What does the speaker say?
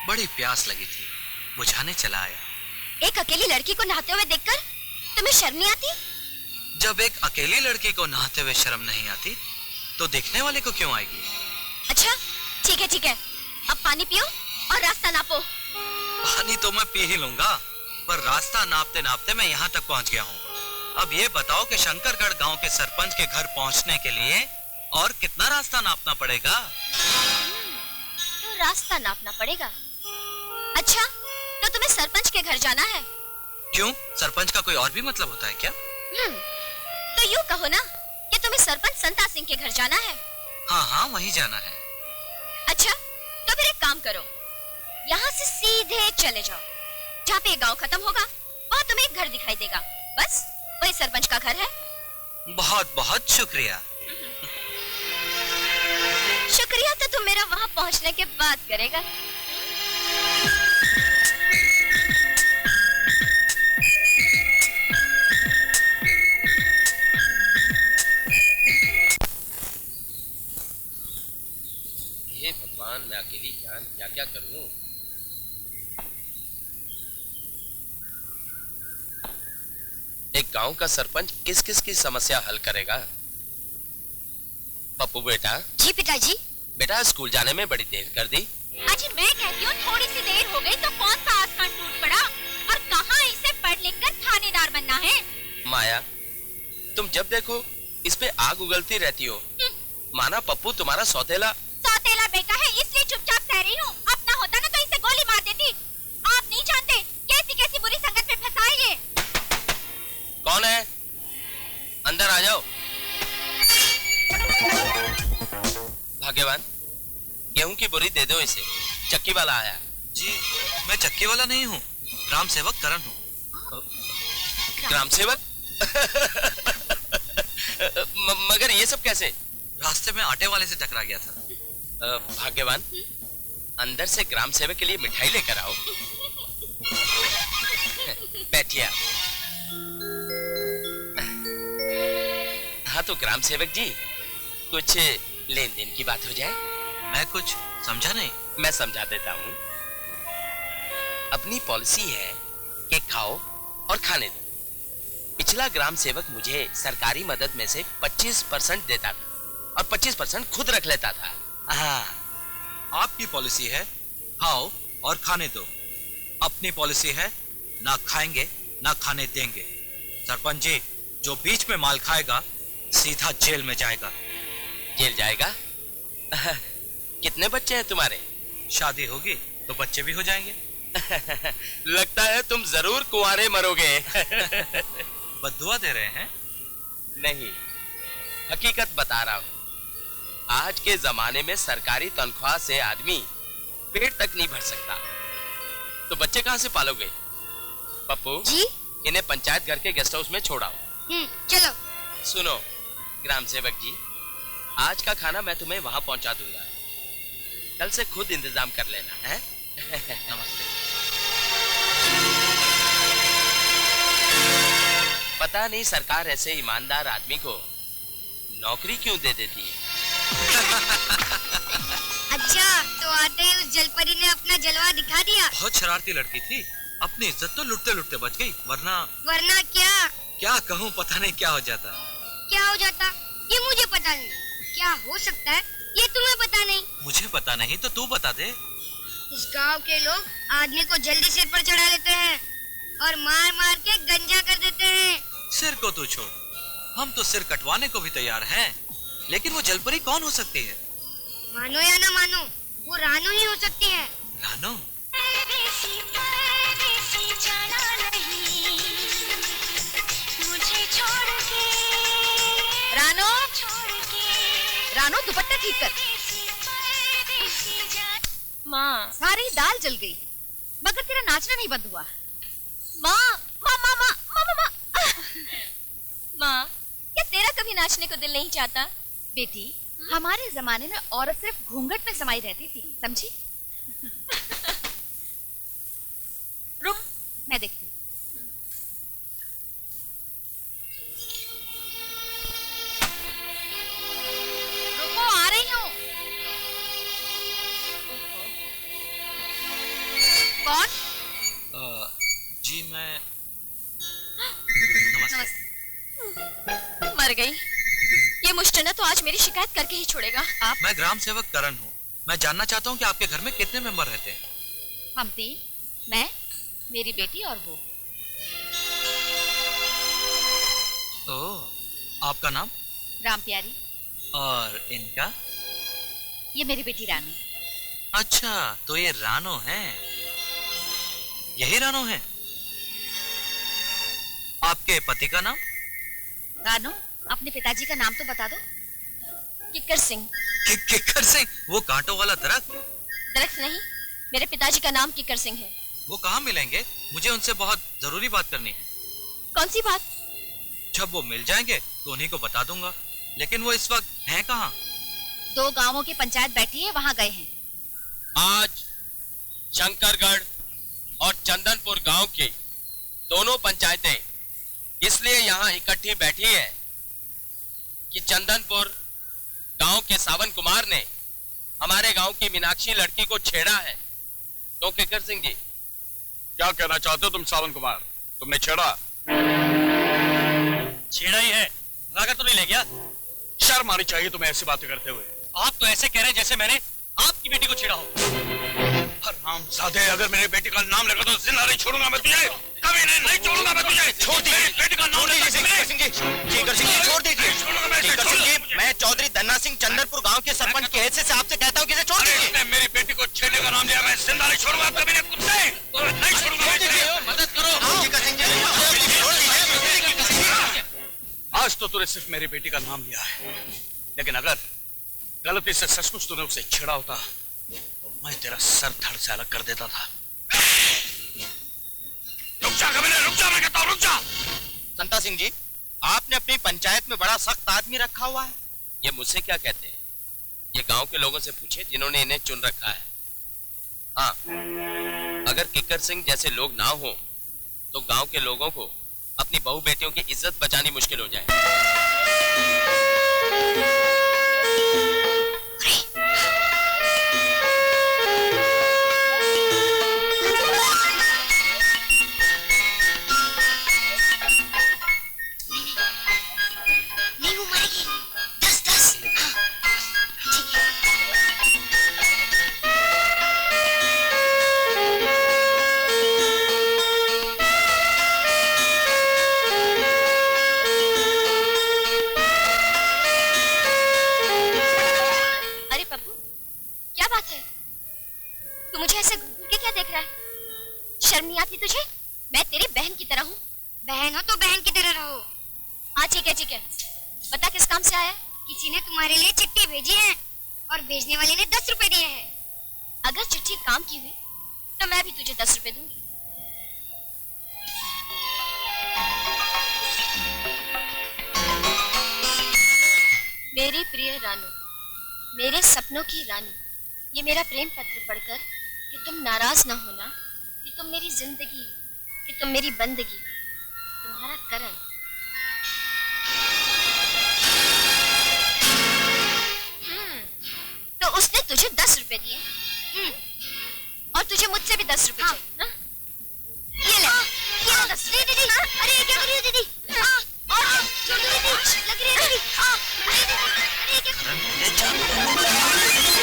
बड़ी प्यास लगी थी, बुझाने चला आया। एक अकेली लड़की को नहाते हुए देखकर तुम्हें शर्म नहीं आती? जब एक अकेली लड़की को नहाते हुए शर्म नहीं आती तो देखने वाले को क्यों आएगी? अच्छा ठीक है, अब पानी पियो और रास्ता नापो। पानी तो मैं पी ही लूंगा, पर रास्ता नापते नापते मैं यहाँ तक पहुँच गया हूँ। अब ये बताओ कि शंकरगढ़ गांव के सरपंच के घर पहुँचने के लिए और कितना रास्ता नापना पड़ेगा? तो रास्ता नापना पड़ेगा। अच्छा, तो तुम्हें सरपंच के घर जाना है? क्यों, सरपंच का कोई और भी मतलब होता है क्या? तो यूँ कहो ना कि तुम्हें सरपंच संता सिंह के घर जाना है। हाँ, वहीं जाना है। अच्छा, तो फिर एक काम करो, यहाँ से सीधे चले जाओ, जहाँ पे गांव खत्म होगा वहाँ तुम्हें एक घर दिखाई देगा, बस वही सरपंच का घर है। बहुत बहुत शुक्रिया। शुक्रिया तो तुम मेरा वहाँ पहुँचने के बाद करेगा। हे भगवान, मैं अकेली जान क्या क्या करूं। एक गांव का सरपंच किस किस की समस्या हल करेगा? पप्पू बेटा। जी पिताजी। बेटा, स्कूल जाने में बड़ी देर कर दी। अजी मैं कहती हूँ थोड़ी सी देर हो गई तो कौन सा आसमान टूट पड़ा, और कहाँ इसे पढ़ लिख कर थानेदार बनना है। माया, तुम जब देखो इस पे आग उगलती रहती हो। माना पप्पू तुम्हारा सौतेला बेटा है, इसलिए चुपचाप सह रही हूँ। अपना होता ना तो इसे गोली मार देती। आप नहीं जानते कैसी कैसी बुरी संगत में फंसा है ये। कौन है? अंदर आ जाओ। भाग्यवान, गेहूं की बोरी दे दो इसे, चक्की वाला आया। जी, मैं चक्की वाला नहीं हूँ, ग्राम सेवक करण हूँ। ग्राम सेवक? मगर ये सब कैसे? रास्ते में आटे वाले से टकरा गया था। भाग्यवान, अंदर से ग्राम सेवक के लिए मिठाई लेकर आओ। बैठिए आप। हाँ तो ग्राम सेवक जी, कुछ लेन देन की बात हो जाए। मैं कुछ समझा नहीं। मैं समझा देता हूँ। अपनी पॉलिसी है कि खाओ और खाने दो। पिछला ग्राम सेवक मुझे सरकारी मदद में से 25% देता था और 25% खुद रख लेता था। हाँ, आपकी पॉलिसी है खाओ और खाने दो, अपनी पॉलिसी है ना खाएंगे ना खाने देंगे। सरपंच जी, जो बीच में माल खाएगा सीधा जेल में जाएगा। जेल जाएगा? कितने बच्चे हैं तुम्हारे? शादी होगी तो बच्चे भी हो जाएंगे। लगता है तुम जरूर कुंवारे मरोगे। बद्दुआ दे रहे हैं? नहीं, हकीकत बता रहा हूँ। आज के जमाने में सरकारी तनख्वाह से आदमी पेट तक नहीं भर सकता, तो बच्चे कहाँ से पालोगे? पप्पू जी? इन्हें पंचायत घर के गेस्ट हाउस में छोड़ाओ। चलो। सुनो ग्राम सेवक जी, आज का खाना मैं तुम्हें वहां पहुंचा दूंगा, कल से खुद इंतजाम कर लेना है। नमस्ते। पता नहीं सरकार ऐसे ईमानदार आदमी को नौकरी क्यों दे देती है। अच्छा, तो आते ही उस जलपरी ने अपना जलवा दिखा दिया। बहुत शरारती लड़की थी, अपनी इज्जत तो लुटते लुटते बच गई, वरना क्या कहूँ, पता नहीं क्या हो जाता। ये मुझे पता नहीं। क्या हो सकता है ये तुम्हें पता नहीं? मुझे पता नहीं तो तू बता दे। इस गांव के लोग आदमी को जल्दी सिर पर चढ़ा लेते हैं और मार मार के गंजा कर देते हैं। सिर को तू छोड़, हम तो सिर कटवाने को भी तैयार हैं, लेकिन वो जलपरी कौन हो सकती है? मानो या ना मानो, वो रानू ही हो सकती है। रानू? रानू दुपट्टा ठीक कर। माँ, सारी दाल जल गई, मगर तेरा नाचना नहीं बंद हुआ। माँ, माँ, माँ, माँ, माँ, माँ, माँ, माँ, क्या तेरा कभी नाचने को दिल नहीं चाहता? बेटी, हमारे जमाने में औरत सिर्फ घूंघट में समाई रहती थी, समझी? रुक, मैं देखती हूँ। रुको, आ रही हूँ। जी मैं मर गई। ये मुश्तना तो आज मेरी शिकायत करके ही छोड़ेगा। आप? मैं ग्राम सेवक करण हूँ। मैं जानना चाहता हूँ कि आपके घर में कितने मेंबर रहते हैं? हम तीन, मैं, मेरी बेटी और वो। ओह, आपका नाम? राम प्यारी। और इनका? ये मेरी बेटी रानू। अच्छा, तो ये रानो है। यही रानो है। आपके पति का नाम? रानू, अपने पिताजी का नाम तो बता दो। किक्कर सिंह। किक्कर सिंह? वो कांटों वाला दरख्त? दरख्त नहीं, मेरे पिताजी का नाम किक्कर सिंह है। वो कहाँ मिलेंगे? मुझे उनसे बहुत जरूरी बात करनी है। कौन सी बात? जब वो मिल जाएंगे तो उन्हीं को बता दूंगा, लेकिन वो इस वक्त हैं कहाँ? 2 गांवों की पंचायत बैठी है, वहां गए हैं। आज शंकरगढ़ और चंदनपुर गांव की दोनों पंचायतें इसलिए यहाँ इकट्ठी बैठी है कि चंदनपुर गांव के सावन कुमार ने हमारे गांव की मीनाक्षी लड़की को छेड़ा है। तो किक्कर सिंह जी, क्या कहना चाहते हो तुम सावन कुमार? तुमने छेड़ा? छेड़ा ही है, भगाकर तो नहीं ले गया? शर्म आनी चाहिए तुम्हें ऐसी बातें करते हुए। आप तो ऐसे कह रहे हैं जैसे मैंने आपकी बेटी को छेड़ा हो। हरामजादे, अगर मेरी बेटी का नाम लेगा तो जिंदा नहीं छोड़ूंगा मैं तुझे। कभी नहीं छोड़ूंगा मैं तुझे। छोड़ दीजिए बेटी का नाम लेगा। किक्कर सिंह जी छोड़ दीजिए। किक्कर सिंह जी, मैं चौधरी धन्ना सिंह चंदनपुर गांव के सरपंच की हैसियत से आपसे कहता हूं कि इसे छोड़ दीजिए। मेरी बेटी को छेड़ने का नाम लिया, मैं जिंदा नहीं छोड़ूंगा कभी नहीं। कुत्ते नहीं छोड़ूंगा। मदद करो। किक्कर सिंह जी छोड़ दीजिए। आज तो तूने सिर्फ मेरी बेटी का नाम लिया है, लेकिन अगर गलती से सचमुच तूने उसे छेड़ा होता तो मैं तेरा सर धड़ से अलग कर देता था। रुक जा कमीने, रुक जा, मैं कहता हूं रुक जा। संता सिंह जी, आपने अपनी पंचायत में बड़ा सख्त आदमी रखा हुआ है। ये मुझसे क्या कहते हैं? ये गांव के लोगों से पूछे जिन्होंने इन्हें चुन रखा है। हाँ, अगर किक्कर सिंह जैसे लोग ना हो तो गांव के लोगों को अपनी बहू बेटियों की इज्जत बचानी मुश्किल हो जाए। नहीं, वो मरेगी। 10-10। हाँ, ठीक है। अरे पप्पू, क्या बात है? तू मुझे ऐसे घूर के क्या देख रहा है? शर्म नहीं आती तुझे? मैं तेरी बहन की तरह हूँ। बहन हो तो बहन की तरह रहो। हाँ ठीक है ठीक है। बता किस काम से आया? किसी ने तुम्हारे लिए चिट्ठी भेजी है और भेजने वाले ने 10 रुपए दिए हैं। अगर चिट्ठी काम की हुई तो मैं भी तुझे 10 रुपए दूंगी। मेरी प्रिय रानू, मेरे सपनों की रानी, ये मेरा प्रेम पत्र पढ़कर कि तुम नाराज ना होना, कि तुम मेरी जिंदगी हो, कि तुम मेरी बंदगी हो। तुम्हारा करण। तो उसने तुझे 10 रुपए दिए और तुझे मुझसे भी 10 रुपए चाहिए ना? ये ले, ये लो 10 रुपए। दीदी, अरे ये क्या कर रही हो दीदी? और छोड़ दो दीदी, लग रही है दीदी। अरे ये क्या कर रही हो?